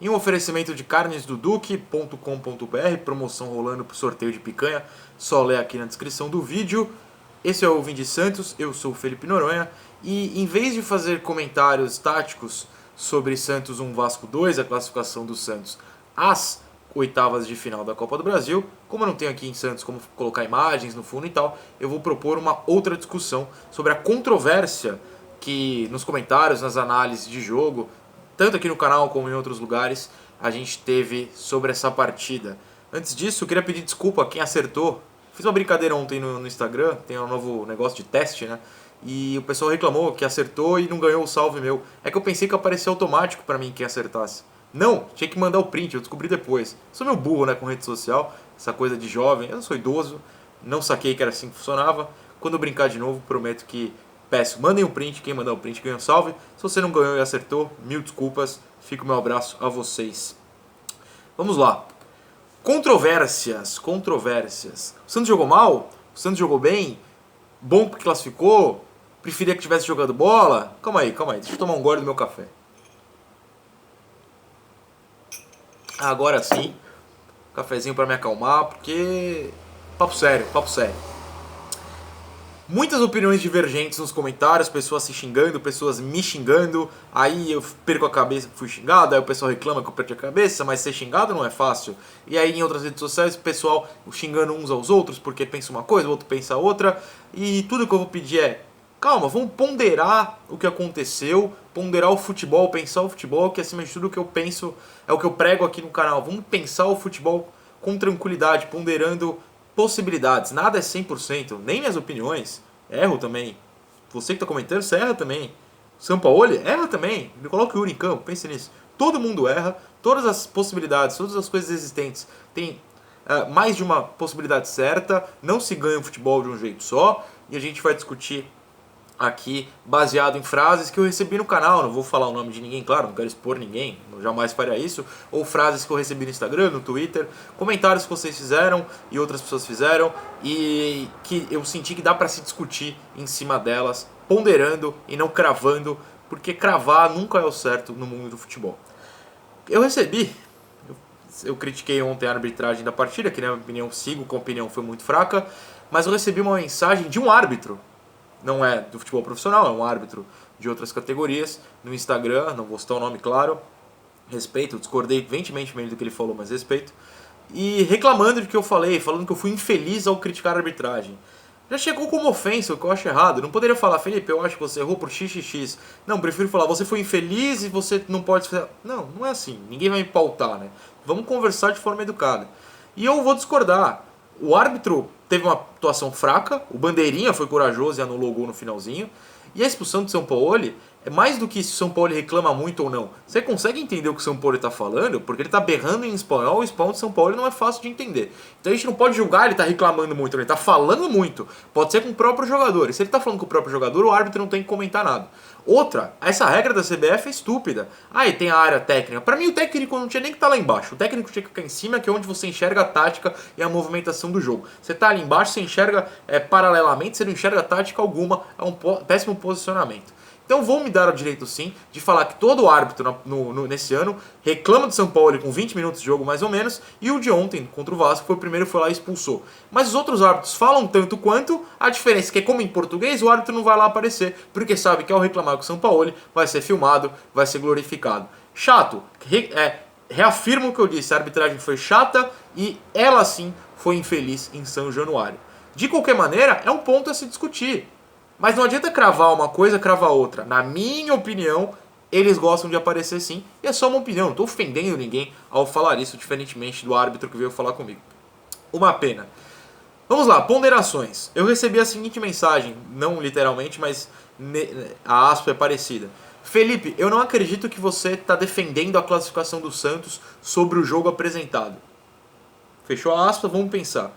em um oferecimento de carnesdoduque.com.br, promoção rolando pro sorteio de picanha, só lê aqui na descrição do vídeo. Esse é o Vim de Santos, eu sou o Felipe Noronha, e em vez de fazer comentários táticos sobre Santos 1 Vasco 2, a classificação do Santos às oitavas de final da Copa do Brasil, como eu não tenho aqui em Santos como colocar imagens no fundo e tal, eu vou propor uma outra discussão sobre a controvérsia que nos comentários, nas análises de jogo, tanto aqui no canal como em outros lugares, a gente teve sobre essa partida. Antes disso, eu queria pedir desculpa a quem acertou. Fiz uma brincadeira ontem no Instagram, tem um novo negócio de teste, né? E o pessoal reclamou que acertou e não ganhou o salve meu. É que eu pensei que aparecia automático pra mim quem acertasse. Não, tinha que mandar o print, eu descobri depois. Sou meio burro, né, com rede social, essa coisa de jovem. Eu sou idoso, não saquei que era assim que funcionava. Quando eu brincar de novo, prometo que peço, mandem o print, quem mandar o print ganha o salve. Se você não ganhou e acertou, mil desculpas, fica o meu abraço a vocês. Vamos lá. Controvérsias. O Santos jogou mal? O Santos jogou bem? Bom porque classificou? Preferia que tivesse jogado bola? Calma aí, deixa eu tomar um gole do meu café. Agora sim, cafezinho para me acalmar, porque papo sério. Muitas opiniões divergentes nos comentários, pessoas se xingando, pessoas me xingando, aí eu perco a cabeça que fui xingado, aí o pessoal reclama que eu perdi a cabeça, mas ser xingado não é fácil. E aí em outras redes sociais o pessoal xingando uns aos outros porque pensa uma coisa, o outro pensa outra, e tudo que eu vou pedir é, calma, vamos ponderar o que aconteceu, ponderar o futebol, pensar o futebol, que acima de tudo o que eu penso é o que eu prego aqui no canal. Vamos pensar o futebol com tranquilidade, ponderando possibilidades. Nada é 100%, nem minhas opiniões. Erro também. Você que está comentando, você erra também. Sampaoli erra também. Ele coloca o Yuri em campo, pense nisso. Todo mundo erra, todas as possibilidades, todas as coisas existentes tem mais de uma possibilidade certa. Não se ganha o futebol de um jeito só. E a gente vai discutir aqui baseado em frases que eu recebi no canal, não vou falar o nome de ninguém, claro, não quero expor ninguém, jamais faria isso, ou frases que eu recebi no Instagram, no Twitter, comentários que vocês fizeram e outras pessoas fizeram e que eu senti que dá pra se discutir em cima delas, ponderando e não cravando, porque cravar nunca é o certo no mundo do futebol. Eu critiquei ontem a arbitragem da partida, que na minha opinião sigo com a opinião foi muito fraca, mas eu recebi uma mensagem de um árbitro, não é do futebol profissional, é um árbitro de outras categorias, no Instagram, não vou citar o nome, claro, respeito, discordei veementemente do que ele falou, mas respeito, e reclamando de que eu falei, falando que eu fui infeliz ao criticar a arbitragem. Já chegou como ofensa, o que eu acho errado. Não poderia falar, Felipe, eu acho que você errou por xxx. Não, prefiro falar, você foi infeliz e você não pode... Não, não é assim, ninguém vai me pautar, né? Vamos conversar de forma educada. E eu vou discordar. O árbitro teve uma atuação fraca, o Bandeirinha foi corajoso e anulou o gol no finalzinho, e a expulsão do Sampaoli é mais do que se o Sampaoli reclama muito ou não. Você consegue entender o que o Sampaoli está falando? Porque ele está berrando em espanhol, o espanhol do Sampaoli não é fácil de entender. Então a gente não pode julgar ele está reclamando muito, ele está falando muito. Pode ser com o próprio jogador, e se ele está falando com o próprio jogador, o árbitro não tem que comentar nada. Outra, essa regra da CBF é estúpida. Ah, e tem a área técnica. Pra mim o técnico não tinha nem que estar lá embaixo. O técnico tinha que ficar em cima, que é onde você enxerga a tática e a movimentação do jogo. Você tá ali embaixo, você enxerga paralelamente, você não enxerga tática alguma, é um péssimo posicionamento. Então vou me dar o direito sim de falar que todo árbitro nesse ano reclama do Sampaoli com 20 minutos de jogo mais ou menos, e o de ontem contra o Vasco foi o primeiro, foi lá e expulsou. Mas os outros árbitros falam tanto quanto, a diferença é que como em português o árbitro não vai lá aparecer, porque sabe que ao reclamar com o Sampaoli vai ser filmado, vai ser glorificado. Chato, reafirmo o que eu disse, a arbitragem foi chata e ela sim foi infeliz em São Januário. De qualquer maneira, é um ponto a se discutir. Mas não adianta cravar uma coisa, cravar outra. Na minha opinião, eles gostam de aparecer sim. E é só uma opinião, não estou ofendendo ninguém ao falar isso, diferentemente do árbitro que veio falar comigo. Uma pena. Vamos lá, ponderações. Eu recebi a seguinte mensagem, não literalmente, mas a aspa é parecida. Felipe, eu não acredito que você está defendendo a classificação do Santos sobre o jogo apresentado. Fechou a aspa, vamos pensar.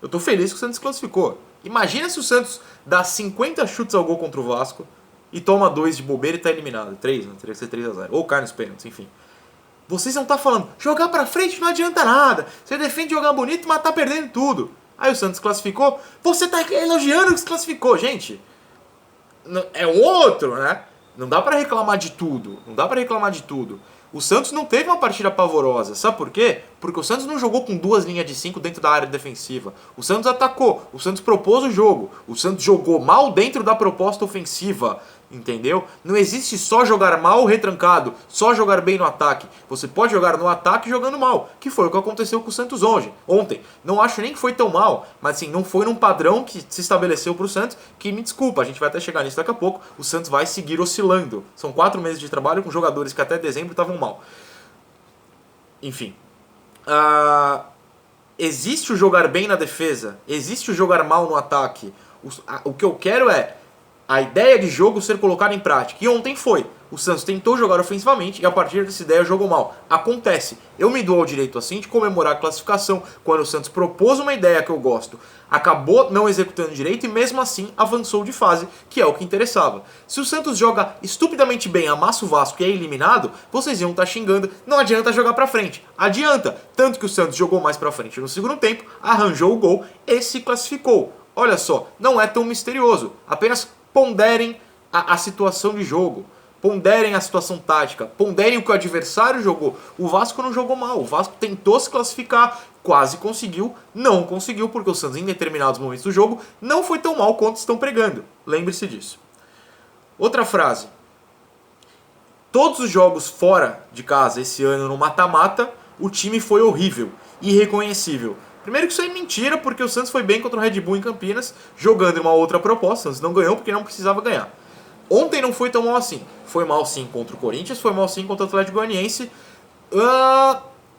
Eu estou feliz que o Santos classificou. Imagina se o Santos dá 50 chutes ao gol contra o Vasco e toma 2 de bobeira e está eliminado. 3, né? Teria que ser 3-0. Ou cai nos pênaltis, enfim. Vocês não estão falando, jogar pra frente não adianta nada. Você defende jogar bonito, mas tá perdendo tudo. Aí o Santos classificou, você tá elogiando que se classificou. Gente, é outro, né? Não dá pra reclamar de tudo. O Santos não teve uma partida pavorosa. Sabe por quê? Porque o Santos não jogou com 2 linhas de 5 dentro da área defensiva. O Santos atacou, o Santos propôs o jogo. O Santos jogou mal dentro da proposta ofensiva. Entendeu? Não existe só jogar mal retrancado, só jogar bem no ataque. Você pode jogar no ataque jogando mal, que foi o que aconteceu com o Santos ontem. Não acho nem que foi tão mal, mas assim, não foi num padrão que se estabeleceu para o Santos, que me desculpa, a gente vai até chegar nisso daqui a pouco, o Santos vai seguir oscilando. São 4 meses de trabalho com jogadores que até dezembro estavam mal. Enfim. Existe o jogar bem na defesa, existe o jogar mal no ataque. O que eu quero é a ideia de jogo ser colocada em prática. E ontem foi. O Santos tentou jogar ofensivamente e a partir dessa ideia jogou mal. Acontece. Eu me dou ao direito assim de comemorar a classificação quando o Santos propôs uma ideia que eu gosto, acabou não executando direito e mesmo assim avançou de fase, que é o que interessava. Se o Santos joga estupidamente bem, amassa o Vasco e é eliminado, vocês iam estar xingando, não adianta jogar pra frente. Adianta. Tanto que o Santos jogou mais pra frente no segundo tempo, arranjou o gol e se classificou. Olha só, não é tão misterioso. Apenas ponderem a situação de jogo, ponderem a situação tática, ponderem o que o adversário jogou. O Vasco não jogou mal, o Vasco tentou se classificar, quase conseguiu, não conseguiu porque o Santos em determinados momentos do jogo não foi tão mal quanto estão pregando. Lembre-se disso. Outra frase. Todos os jogos fora de casa esse ano no mata-mata, o time foi horrível, irreconhecível. Primeiro que isso é mentira, porque o Santos foi bem contra o Red Bull em Campinas, jogando em uma outra proposta. O Santos não ganhou porque não precisava ganhar. Ontem não foi tão mal assim. Foi mal sim contra o Corinthians, foi mal sim contra o Atlético Goianiense.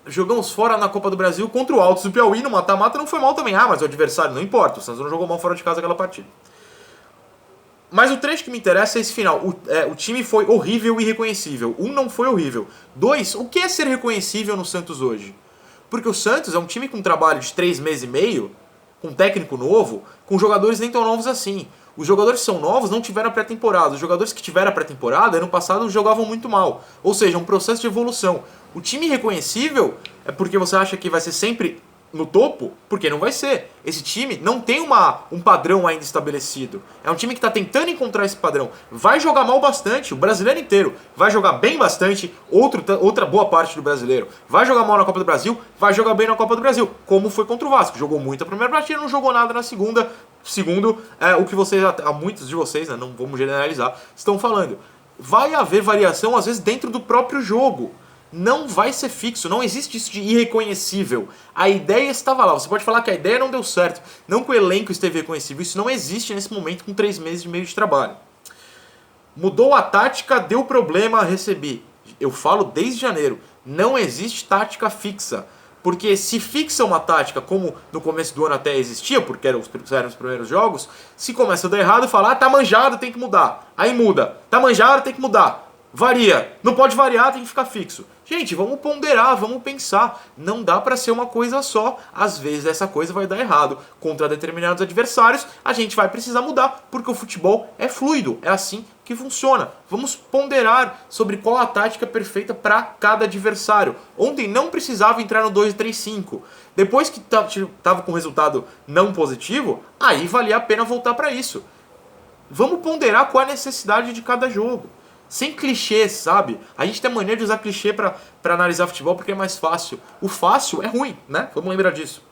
Jogamos fora na Copa do Brasil contra o Altos do Piauí, no mata-mata não foi mal também. Mas o adversário não importa, o Santos não jogou mal fora de casa aquela partida. Mas o trecho que me interessa é esse final. O time foi horrível e irreconhecível. Não foi horrível. 2, o que é ser reconhecível no Santos hoje? Porque o Santos é um time com um trabalho de 3 meses e meio, com um técnico novo, com jogadores nem tão novos assim. Os jogadores que são novos não tiveram a pré-temporada. Os jogadores que tiveram a pré-temporada, ano passado, jogavam muito mal. Ou seja, um processo de evolução. O time irreconhecível é porque você acha que vai ser sempre no topo, porque não vai ser. Esse time não tem um padrão ainda estabelecido. É um time que está tentando encontrar esse padrão. Vai jogar mal bastante, o brasileiro inteiro. Vai jogar bem bastante, outra boa parte do brasileiro. Vai jogar mal na Copa do Brasil, vai jogar bem na Copa do Brasil. Como foi contra o Vasco. Jogou muito a primeira partida, não jogou nada na segunda. Segundo, o que vocês, muitos de vocês, né, não vamos generalizar, estão falando. Vai haver variação, às vezes, dentro do próprio jogo. Não vai ser fixo, não existe isso de irreconhecível. A ideia estava lá, você pode falar que a ideia não deu certo, não que o elenco esteve reconhecível, isso não existe nesse momento com 3 meses e meio de trabalho. Mudou a tática, deu problema, recebi. Eu falo desde janeiro, não existe tática fixa. Porque se fixa uma tática, como no começo do ano até existia, porque eram os primeiros jogos, se começa a dar errado, fala, tá manjado, tem que mudar. Aí muda, tá manjado, tem que mudar. Varia. Não pode variar, tem que ficar fixo. Gente, vamos ponderar, vamos pensar. Não dá pra ser uma coisa só. Às vezes essa coisa vai dar errado. Contra determinados adversários, a gente vai precisar mudar, porque o futebol é fluido. É assim que funciona. Vamos ponderar sobre qual a tática perfeita para cada adversário. Ontem não precisava entrar no 2-3-5. Depois que estava com resultado não positivo, aí valia a pena voltar para isso. Vamos ponderar qual a necessidade de cada jogo. Sem clichês, sabe? A gente tem a mania de usar clichê pra analisar futebol porque é mais fácil. O fácil é ruim, né? Vamos lembrar disso.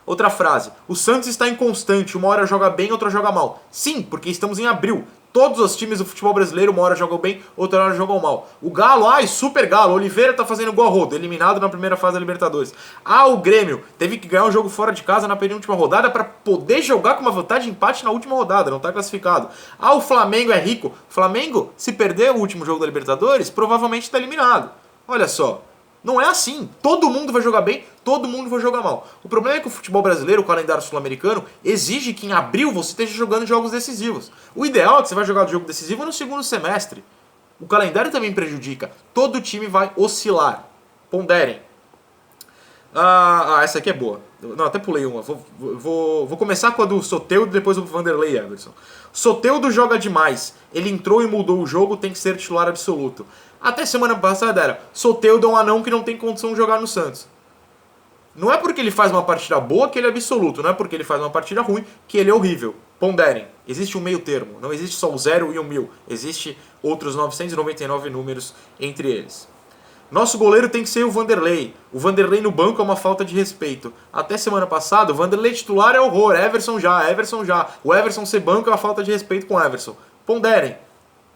Outra frase. O Santos está inconstante. Uma hora joga bem, outra joga mal. Sim, porque estamos em abril. Todos os times do futebol brasileiro, uma hora jogam bem, outra hora jogam mal. O Galo, super Galo. Oliveira tá fazendo gol a rodo, eliminado na primeira fase da Libertadores. O Grêmio teve que ganhar um jogo fora de casa na penúltima rodada para poder jogar com uma vantagem de empate na última rodada, não tá classificado. O Flamengo é rico. Flamengo, se perder o último jogo da Libertadores, provavelmente tá eliminado. Olha só. Não é assim. Todo mundo vai jogar bem, todo mundo vai jogar mal. O problema é que o futebol brasileiro, o calendário sul-americano, exige que em abril você esteja jogando jogos decisivos. O ideal é que você vai jogar o jogo decisivo no segundo semestre. O calendário também prejudica. Todo time vai oscilar. Ponderem. Essa aqui é boa. Não, até pulei uma. Vou começar com a do Soteldo e depois o Vanderlei Everson. Soteldo joga demais. Ele entrou e mudou o jogo, tem que ser titular absoluto. Até semana passada era Soteldo é um anão que não tem condição de jogar no Santos. Não é porque ele faz uma partida boa que ele é absoluto. Não é porque ele faz uma partida ruim que ele é horrível. Ponderem. Existe um meio termo. Não existe só o 0 e o 1000. Existe outros 999 números entre eles. Nosso goleiro tem que ser o Vanderlei. O Vanderlei no banco é uma falta de respeito. Até semana passada, o Vanderlei titular é horror. Everson já, Everson já. O Everson ser banco é uma falta de respeito com o Everson. Ponderem.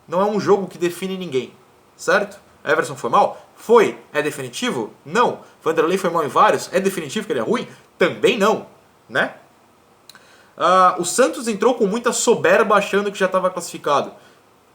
Não é um jogo que define ninguém. Certo? Everson foi mal? Foi. É definitivo? Não. Vanderlei foi mal em vários? É definitivo que ele é ruim? Também não. Né? O Santos entrou com muita soberba achando que já estava classificado.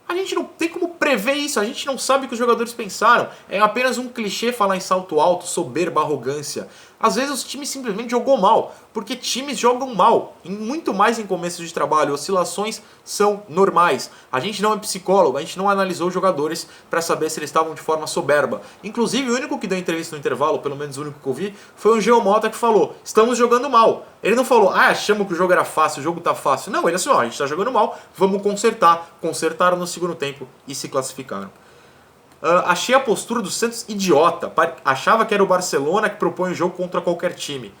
A gente não tem como prever isso, a gente não sabe o que os jogadores pensaram. É apenas um clichê falar em salto alto, soberba, arrogância. Às vezes os times simplesmente jogou mal, porque times jogam mal, muito mais em começo de trabalho, oscilações são normais. A gente não é psicólogo, a gente não analisou os jogadores para saber se eles estavam de forma soberba. Inclusive o único que deu entrevista no intervalo, pelo menos o único que eu vi, foi o Geomota que falou, estamos jogando mal. Ele não falou, achamos que o jogo era fácil, o jogo tá fácil. Não, ele assim, a gente tá jogando mal, vamos consertar. Consertaram no segundo tempo e se classificaram. Achei a postura do Santos idiota. Achava que era o Barcelona que propõe o jogo contra qualquer time.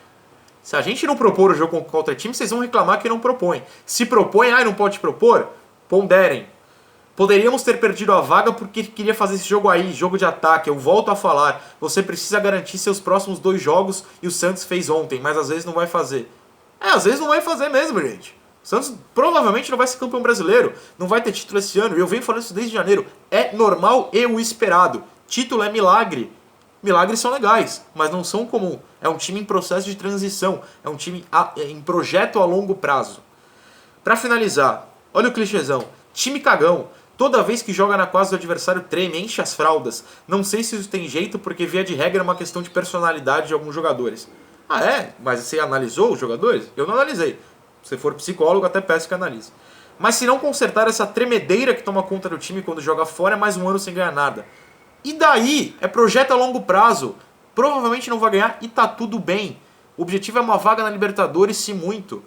Se a gente não propor o jogo contra qualquer time, vocês vão reclamar que não propõe. Se propõe, não pode propor, ponderem. Poderíamos ter perdido a vaga porque queria fazer esse jogo aí, jogo de ataque. Eu volto a falar, você precisa garantir seus próximos 2 jogos e o Santos fez ontem, mas às vezes não vai fazer. Às vezes não vai fazer mesmo, gente. O Santos provavelmente não vai ser campeão brasileiro, não vai ter título esse ano, e eu venho falando isso desde janeiro. É normal e o esperado. Título é milagre. Milagres são legais, mas não são comum. É um time em processo de transição, é um time em projeto a longo prazo. Pra finalizar, olha o clichêzão. Time cagão. Toda vez que joga na quadra do adversário treme, enche as fraldas. Não sei se isso tem jeito, porque via de regra é uma questão de personalidade de alguns jogadores. Mas você analisou os jogadores? Eu não analisei. Se for psicólogo, até peço que analise. Mas se não consertar essa tremedeira que toma conta do time quando joga fora, é mais um ano sem ganhar nada. E daí? É projeto a longo prazo. Provavelmente não vai ganhar e tá tudo bem. O objetivo é uma vaga na Libertadores, se muito.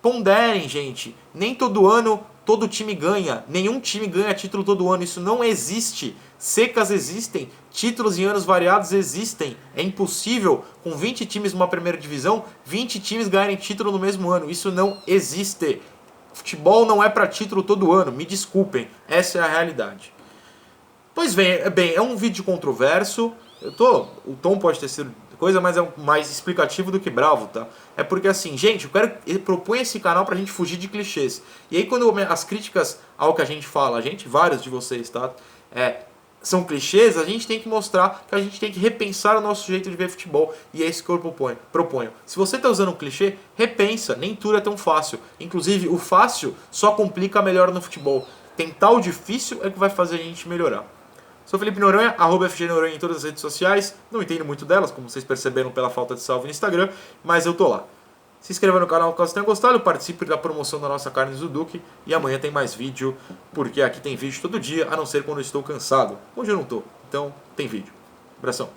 Ponderem, gente. Nem todo ano todo time ganha. Nenhum time ganha título todo ano. Isso não existe. Secas existem. Títulos em anos variados existem. É impossível, com 20 times numa primeira divisão, 20 times ganharem título no mesmo ano. Isso não existe. Futebol não é para título todo ano. Me desculpem. Essa é a realidade. Pois bem, é um vídeo controverso. O tom pode ter sido coisa, mas é mais explicativo do que bravo, tá? É porque assim, gente, eu proponho esse canal pra gente fugir de clichês. E aí quando as críticas ao que a gente fala, vários de vocês, tá? São clichês, a gente tem que mostrar que a gente tem que repensar o nosso jeito de ver futebol. E é isso que eu proponho. Se você tá usando um clichê, repensa, nem tudo é tão fácil. Inclusive, o fácil só complica melhor no futebol. Tentar o difícil é que vai fazer a gente melhorar. Sou Felipe Noronha, @FGNoronha em todas as redes sociais. Não entendo muito delas, como vocês perceberam pela falta de salve no Instagram, mas eu tô lá. Se inscreva no canal caso tenha gostado, participe da promoção da nossa carne do Duque. E amanhã tem mais vídeo, porque aqui tem vídeo todo dia, a não ser quando eu estou cansado. Hoje eu não tô, então tem vídeo. Abração.